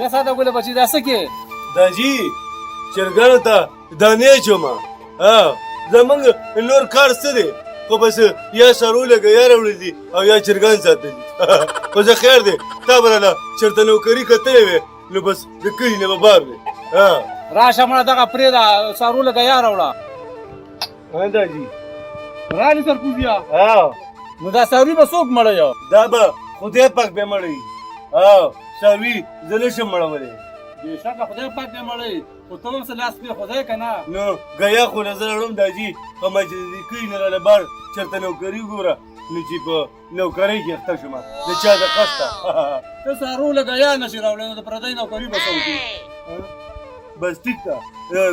یا ساده ګله بچي دا څه کې داجي چرګانو ته دانې چومه زمونږ نور کار څه دی خو بس یا سرو لږه یا راوړي دي او یا چرګان ساتلي خو زه خیر دی تا به راله چېرته نوکري کتلی وې نو بس د کلي نه به بار دی راشه مړه دغه پرېږده څارو لږه یا راوړه داجي رالي سرکوزیا نو دا څاروي به څوک مړوي دا به خدای پاک به مړوي څاروي زه نشم مړولی بېشکه خدای پاک دې مړوي خو ته هم څه لاس پرې خدای که نه نو ګیا خو نه زه راوړم داجي خو ما چې د کلي نه راله بار چېرته نوکري وګوره نو چې په نوکرۍ کې اخته شوم د چا د قسته ته څارو لږه یا نشي راوړی نو د پردی نوکري به څه وکړي بس ټیک ده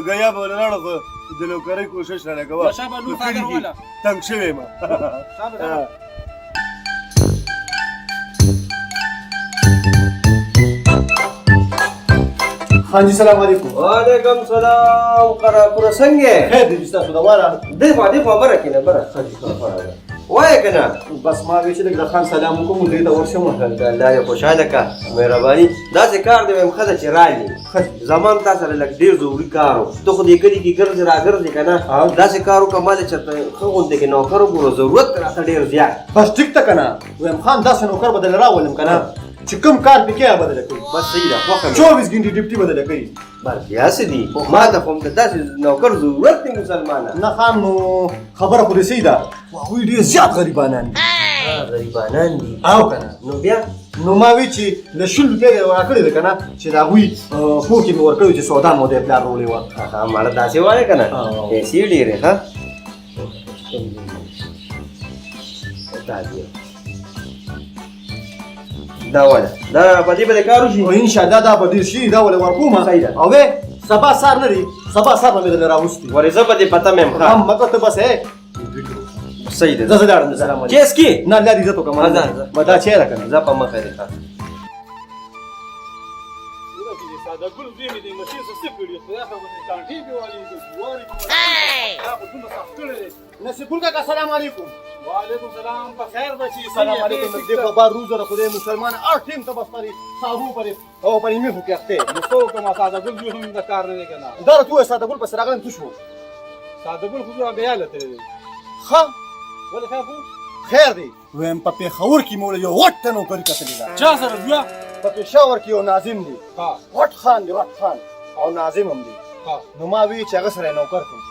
ګیا به ونه لاړه خو د نوکرۍ کوشش رانه کوه شابه لور صادر واله تنګ شوی یم हाँ जी सलाम वालेकुम वालेकुम सलाम करा पूरा संगे खैर दे जिसता सुदा वाला देखो बरा किना बरा वाय कना बस ما ویش لك خان سلام کوم دې دا ورشه مو الله دې خوشاله کا مهرباني دا څه کار دې هم خدای چې راځي زمان تاسو سره لګ ډیر ضروري کارو ته خو دې کړي کی ګرځ راګرځي کنه دا څه کارو کمال چرته خو دې کې نوکرو ګورو ضرورت راته ډیر زیات بس ټیک تا کنه ویم خان دا څه نوکر بدل راولم کنه چې کوم کار پکې بدل کړي بس صحیح ده خو 24 غنټې ډیپټي بدل کړي بس یا سدي ما ته کوم دا نوکر ضرورت دی مسلمانه نه خان نو خبره خو دې سیده وای ډیر زیات غریبانان دي غریبانان دي او کنه نو بیا نو ما وی چې د شل پیګه ورکړی ده کنه چې دا وی خو کې مې ورکړی چې سودا مو دې پلان رولې و ها مړه داسې وای کنه پیسې ډېرې ها دا ولا دا په دې باندې کارو شي او ان شاء الله دا به ډیر شي دا ول ورکوما او سبا سار لري سبا سار مې دل راوستي ورزه په دې پته مې هم مګر ته بس ہے صحیح ده زه دارم سلام علیکم چیس کی نه لا دې ته کوم ما دا چیرې کنه زه په مخه دې ښه ساده ګل دې مې دې مشي څه کړی خو یا خو نه کانټي دی والی د جواري هغه څه صاف کړی نصیب کا سلام علیکم وعلیکم السلام په خیر بچي سلام علیکم دې په بار روز را خدای مسلمان ار ټیم ته بس پرې صاحب پرې او پرې مې هو کېخته نو څو کوم ساده ګل دې هم د کار نه کنه دا ته ساده ګل پس راغلم تو شو ساده ګل خو بیا لته ها ولې خافو خیر دی ویم په پیښور کې مول یو وټ نو کړی کتلی دا چا سره بیا په پېښور کې یو ناظم دی ها وټ خان دی وټ خان او ناظم هم دی ها نو ما وی چې هغه سره نوکر کوم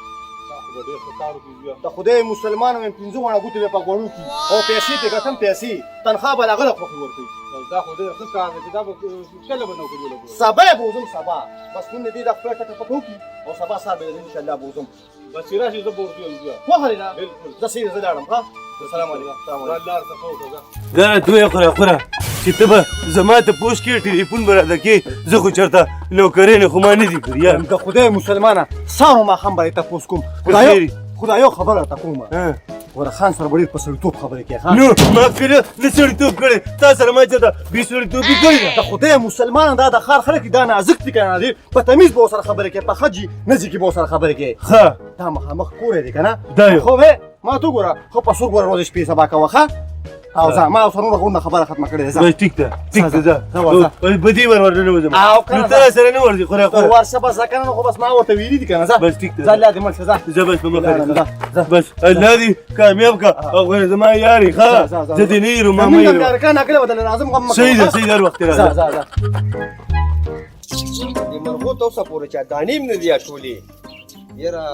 ډېر کارو کوي د خدای مسلمان هم 15 غوڼه ګوتې په غوړو کې او پیسې ته کتم پیسې تنخواه به هغه خو ورکړي دا خو ډېر ښه کار دی دا به کله به نو کوي سبا بوزم سبا بس نن دې د خپل ټکه پکو کی او سبا صاحب ان شاء الله بوزم بس راشي زه بورته یم خو خلینا بالکل د سید زړم ها السلام علیکم الله څخه ګره دوی خوره چې ته به زما ته پوس کې ټلیفون به راته کې زه خو چېرته نوکرۍ نه خو ما نه دي کړي د خدای مسلمانه سارو ما هم به تاسو کوم خدایو خبره تا کومه ور خان سره ډېر په سړیتوب خبرې کوي نو ما کړه نه سړیتوب کړی تا سره ما چې دا بې سړیتوبي کړې ده د خدای مسلمان دا د خار خلک دا نازک دي کنه دي په تمیز به سره خبرې کوي په خجی نزي کې به سره خبرې کوي ښه دا مخامخ کورې دي کنه دا یو خو ما تو ګوره خو په سور ګوره ورځ شپې سبا کوه ښه او زه ما سره نور خبره ختمه کړې ده بس ټیک ده ځه بدی ور نه وځم او نو ته سره نه ورځي خو ورشه بس کنه خو بس ما ورته ویلي دي کنه بس ټیک ده ځه لا دې مړ شه ځه بس په مخه بس الله دې کامیاب کا او غیر زما یاري ښه زه دې نه یرو ما مې یو کنه کله بدل لازم غم صحیح ده صحیح ده وخت راځه دې مرغو ته اوسه پورې چا دانیم نه دی ټولې یاره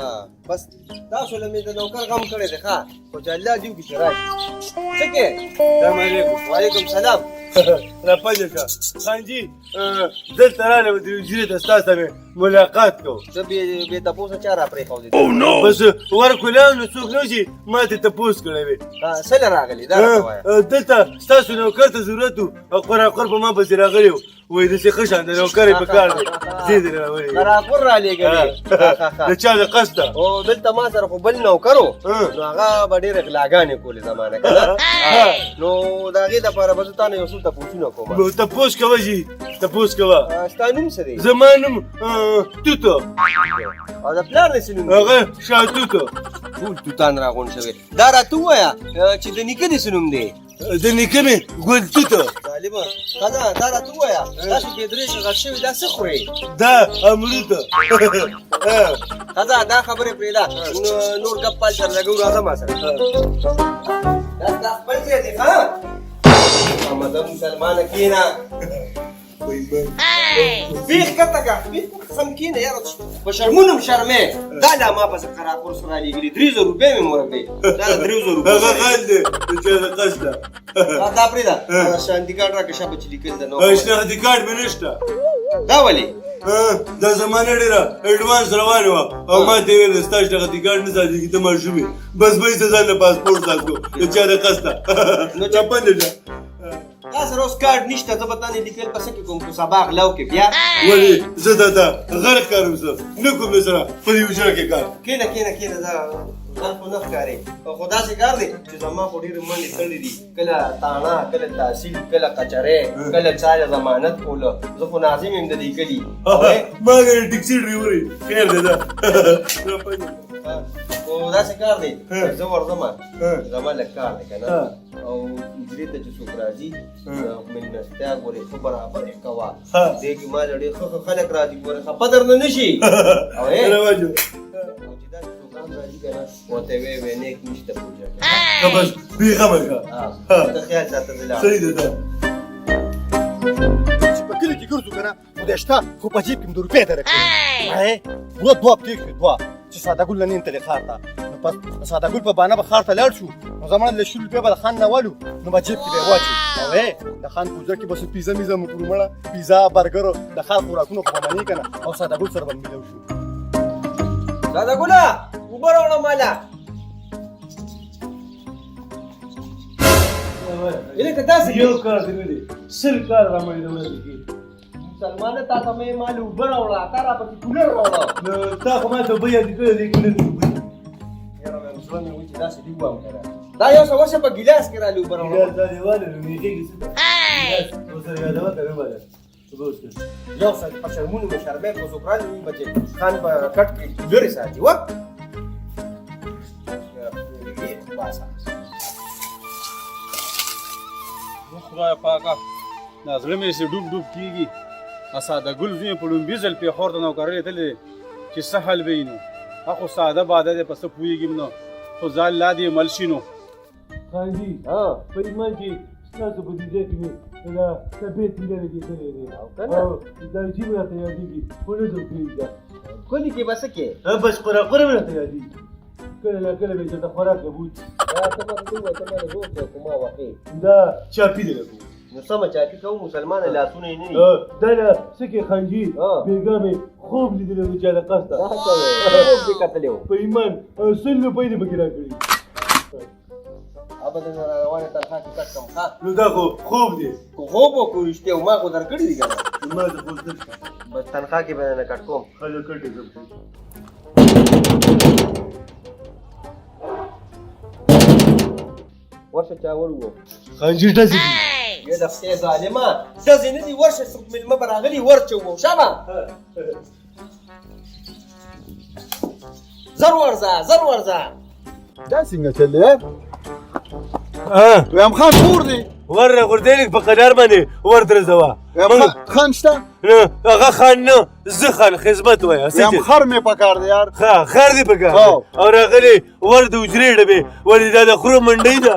بس تاسو له مې د نوکر غم کړی دی ښه خو چې الله دې وکړي چې راشي څه کې السلام علیکم وعلیکم سلام راپاجه شه خان جي دلته راغلی و د حجرې ته ستا سره ملاقات کوو زه بې تپوسه چا را پرېښودې بس ورکولیان نو څوک نه شي ما ته تپوس کړی وې څه له راغلي دا راته وایه دلته ستاسو نوکر ته ضرورت و او قراقر په ما پسې راغلی و وایي داسې ښه شان د نوکر یې په کار دی زه دې راولېږم قراقر رالېږلې د چا د قصد ده او دلته ما سره خو بل نوکر و نو هغه به ډېرې غلاګانې کولې زمانه که نه نو د هغې دپاره به زه تا نه یو څو تپوسونه کوم تپوس کوه جي تپوس کوه ستا نوم څه دی زما نوم توتو او د پلار دې څه نوم دی هغه شاه توتو ټول توتان راغونډ شوي دا راته ووایه چې د نیکه دې څه نوم دی د نیکه مې ګل توته ظالمه ښځه دا راته ووایه تاسو بې درېغه غټ شوي دا څه خورئ دا امرود ښځه دا خبرې پرېږده نور ګپ پال سره لګو راځه ما سره دا ستا خپل ځای دی ښه محمده مسلمانه کښېنه بیخ کته که بیخ سم کښېنه یاره په شرمونو م شرمې دا لا ما پسې قراقور سره رالېږلي 300 روپۍ مې مورکوي دا د 300 روپۍ هغه غل دی د چا د قصده دا پرېږده دا شانتي کارډ راکړه شابه چې لیکل ده نو شناختی کارت مې نشته دا ولې دا زمانه ډېره اډوانس روانه وه او ما ته یې ویل ستا شناختی کارت نه ساتېږي ته ماشوم یې بس به یې ځان نه پاسپورټ ساتو د چا د قصده نو چپنده ده دا سره اوس کارډ نشته زه به تا نه لیکل په څه کې کوم په سبا غلو کې بیا ولې زه دا غرق کار زه نه کوم سره په دې حجره کې کار کښېنه دا ځان خو نه ښکارې خو داسې کار دی چې زما خو ډېرې منډې تړلې دي کله تاڼه کله تحصیل کله کچرې کله چا یې ضمانت کوله زه خو ناظم یم د دې کلي ما ګرې ټیکسي ډریور یې خیر دی دا خو داسې کار دی زه ورځمه زما لږ کار دی که نه او اجرې ته چې څوک راځي مېلمستیا ګورې ښه برابر یې کوه دې کې ما له ډېر ښه ښه خلک راځي ګورې خفه درنه نه شي او چې داسې څوکان راځي که نه ورته ویې نیک نشته پوجا بس بېغمه که ته خیال ساته زه لاړم صحیح دی دا چې په کلي کې ګرځو که نه خدای شته خو په جیب کې م 2 روپۍ درکوي وروه 2 پرېښوې 2 چې ساده ګل نه نیم تلې ښار ته نو پس ساده ګل په بانه به ښار ته لاړ شو نو زمانه له 100 روپۍ به د خان نه والو نو به جیب کې به یې واچو او د خان پوجا کې به څه پیزا میزا مو کړو مړه پیزا برګر د ښار خوراکونو خو به منې که نه او ساده ګل سره به میلو شو ساده ګله اوبه راوړه ماله یعنې که داسې یو کار دی نه دی 100 کار رامنې د ورځې کې مسلمانه تا ته مې مال اوبه راوړه تا راپسې کولر راوړه نو تا خو ما ته به یادې کړی دی کولر یاره مې زړه مې وایي چې داسې دې ووایم که نه دا یو څه ورشه په ګیلاس کې رالې اوبه راوړه دا دیواله نو نږدې کې څه ده ګیلاس ورسره یادوه که نه باید یو څه په شرمونو مې شرمې په څوکرانې وي بچې خان په کټ کې لرې ساتي وه خدای پاکه دا زړه مې چې ډوب ډوب کېږي ساده ګل زوی په لومبي ځل پېښور ته نوکرۍ لیدلې چې څه حل به وي نو هغه ساده باده دی په څه پوهېږم نو خو ځان لا دې مل شي نو خان جي په ایمان کې ستاسو په دې ځای کې مې دا طبیعت لرې کېدلی دی او دا چې مې راته یادېږي خو نه ځم کېږي کلي کې به څه کې بس خوراکونه مې راته یادېږي کله نا کله مې چې د خوراک نه بوځي دا ته ماته ووایه ته ماته زور دی خو ما واقع دا چاپي دی لکه نو سمه چاپي کوو مسلمانه لاسونه یې نه دي دا نه څه کې خان جي بېګا مې خوب لیدلی و چې د قصده خوب دې کتلی و په ایمان 100 روپۍ دې پکې راکړي ابدا نه روانه تنخواه کې کټ کړم ښه نو دا خو خوب دی خو خوب وکړو رښتیا و ما خو درکړي دي که نه ما ته خو زده شته بس تنخواه کې به نه کټ کوم خلک کټې زم ورشه چا ورو خان جي ډزې دي یا د خدای ظالمه ډزې نه دي ورشه څوک مېلمه به راغلي ورچه وو شابه زر ورځه دا څنګه چل دی ویم خان کور دی ور غردېلې په قدر باندې ور درځوه خان شته هغه خان نه زه خان خدمت وایه ویم خر مې پکار دی یار خر دې پکار او راغلی ور د حجرې ډبې ولې دا د خرو منډۍ ده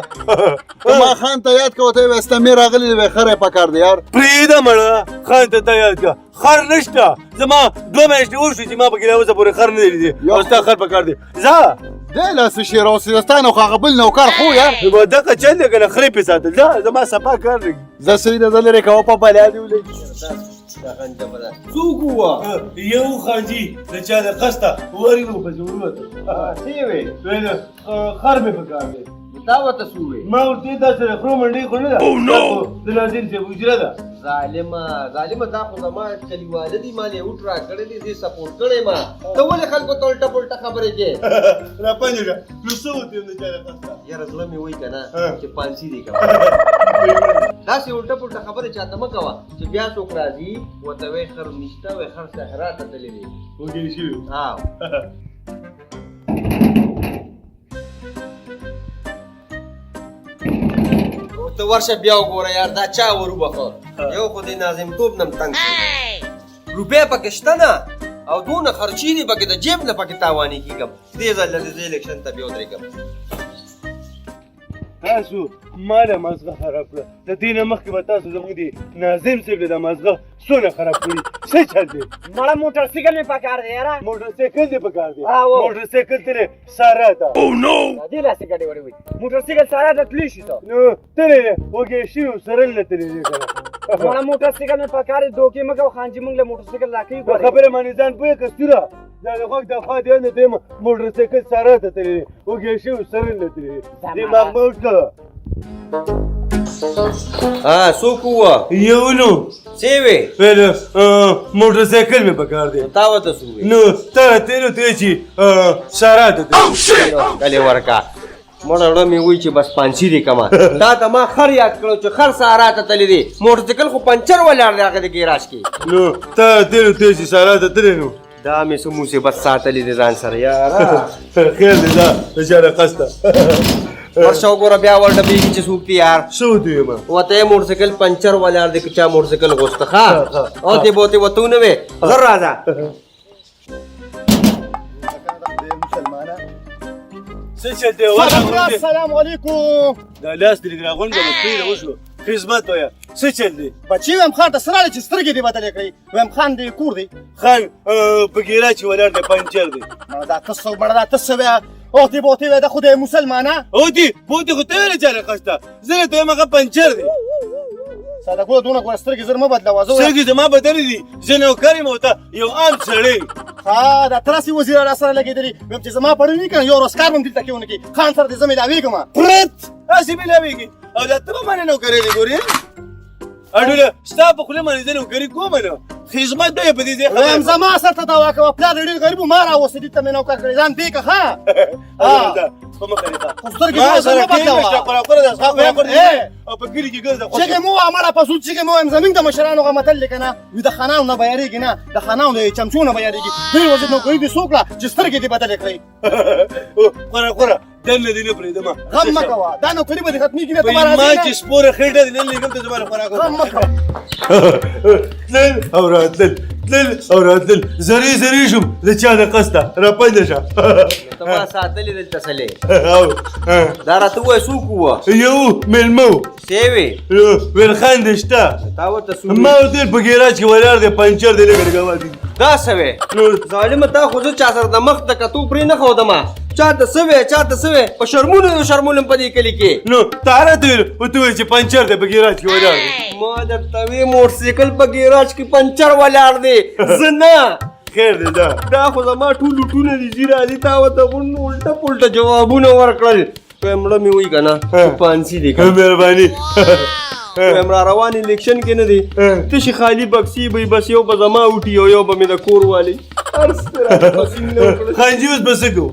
ما خان ته یاد کوه ته یې ویسته مې راغلی دی خر یې پکار دی یار پرېږده مړه خان ته یاد کړه خر نشته زما 2 میاشتې وشوې چې ما پکې راوځه پورې خر نه دی لیدی او ستا خر پکار دی ځه دی لا څه شي راوسېدستان خو هغه بل نوکر خو یار دغه چل دی که نه خرې پې ساتل ځه زما صفا کار لګي زه سوي د زه لرې کوه په بلا دې ولګي څوک ووه یو خان جي د چا د قصده ورې و پسې وروته څه یې وې خر مې پکار دی تا ورته څه ووې ما ورته دا سره خرو منډۍ خو نه ده د ناظم صاحب حجره ده ظالمه دا خو زما کلیواله دي ما لیوټ راکړی دی دې سپورټ کړی ما ته ولې خلکو ته الټه پلټه خبرې کې راپنجه نو څه وتیم د چا د قصده یاره زړه مې وایي که نه چې پانسي دی کوه داسې الټه پلټه خبرې چاته مه کوه چې بیا څوک راځي ورته وایي خر نشته وایي خر صحرا ته تللی دی وګړي شوي ورته ورشه بیا وګوره یار دا چا ور وبخه یو خو دې ناظم توب نم تنګ شو روپۍ پکې شته نه او دونه خرچې دي پکې د جیب نه پکې تاواني کېږم دې ځل د دې الیکشن ته بیا ودرېږم تاسو ما له مازغه خراب کړه د دې نه مخکې به تاسو زموږ د ناظم صاحب د مازغه څونه خراب کړي څه چل دی مړه موټر سایکل مې پکار دی یاره موټر سایکل دې پکار دی او. موټر سایکل ترې ساره ته دې لاسې ګډې وړې وي موټر سایکل ساره ته تللی شي ته نو ترې وږی شوي سرل نه ترې دی کنه مړه موټر سایکل مې پکار دی دوکې مه کوه خانجي موږ له موټر سایکل راکوي په خبره باندې ځان پوهې که ستوره دا د غوږ د خوا دی نه دی موټر سایکل ساره ته ترې دی وږی شوي سرل نه ترې دی دماغ مه وټکه څوک ووه یو نو څه وې ویل موټر سایکل مې پکار دی تا ورته څه ووې نو تا تیرو ته چې ساره ته ډلې ورکه مړه وړه مې وایي چې بس پانسي دې کمه تا ته ما خر یاد کړو چې خر سهارا ته تللی دی موټر سایکل خو پنچر ولاړ دی هغه د ګیراج کې نو تا تیرو ته چې ساره ته تللی نو دا مې څه مصیبت ساتلی دی ځان سره یاره خیر دی دا بچاره قسته ورشه وګوره بیا ورډبېږي چې څوک دی یار څه ودی ما وته یې موټر سایکل پنچر ولاړ دی که چا موټر سایکل غوسته ښه او دې بوتې وته ونه وې زر راځه څه چې دی السلام علیکم دا لاس دې راغونډه بس پیدا وشو خدمت ویا څه چل دی بچی ویم خان ته سره چې سترګې دې بدلې کړې ویم خان دې کور دی خان په ګیراج کې ولاړ دی پنچر دی دا تاسو مړه دا تاسو بیا او تی بوتی وې د خدای مسلمانه او دی بوتې خو ته ویلې چاره قسته زه ته هغه پنچر دی ساده ګوره دونه ګوره سترګې زر مه بدلوه زه سترګې زما بدلې دي زه نوکر یم او ته یو عام سړی ها دا تراسي وزیر را سره لګېدلي ویم چې زما پړی نه کړم یو ورځ کار به م دلته کې ونه کړي خان سره دې زه مېلاوېږم پرت هسې مېلاوېږي او دا ته به باندې نوکرې دي ګورې اډوله ستا په خوله باندې زه نوکري کومه نه خدمت به یې په دې ځای ویم زما سر ته دعوا کوه پلار دې ډېر غریب و ما راوستې دې ته مې نوکر کړې ځان دې که ښه په مخه دې خو سترګې دې زر مه بدلوه او په کلي کې ګرځه چغې مو مړه په سود چغې مو وایم زمونږ د مشرانو هغه متل دی که نه وي د خانانو نه به یارېږي نه د خانانو د چمچو نه به یارېږي دوی وزیر نوکري دې څو کړه چې سترګې دې بدلې کړئ خوره دننه دې نه پرېږدم غم مه کوه دا نوکري به دې ختمېږي نه ته به ما راځې چې نه سپوره خېټه دې نن لېږم ته زما لپاره غم مه کوه تلل او راتلل تلل او راتلل زری زری شوم د چا د قسته راپنده شه ته ما ساتلې دلته سلې او دا راته ووایه څوک ووه یو مېلمه و څه وې ویلخان دې شته تا ورته څه ما ورته ویل په ګیراج کې ولاړ دی پنچر دی لږه لږه وادي دا څه وې ظالمه تا خو زه چا سره د مخ ته کتو پرې نه ښودمه چاته څه وې چاته څه وې په شرمونو شرمولم په دې کلي کې نو تا راته ویل ورته وویل چې پنچر دی په ګیراج کې ولاړ دی ما درته وې موټر سایکل په ګیراج کې پنچر ولاړ دی زه نه خیر دی دا خو زما ټول لوټونه دي چې راځي تا ورته الټه پلټه جوابونه ورکړل وایم مړه مې وایي که نه پانسي دی که مهرباني وایم را روان الیکشن کې نه دی تشې خالي بکسي به بس یو به زما وټي او یو به مې د کور والی هر څه راته پسین نه وکړل خانجي اوس به څه کوو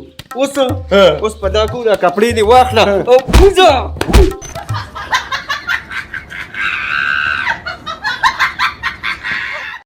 اوس په دا کو دا کپړې دې واخله او وځه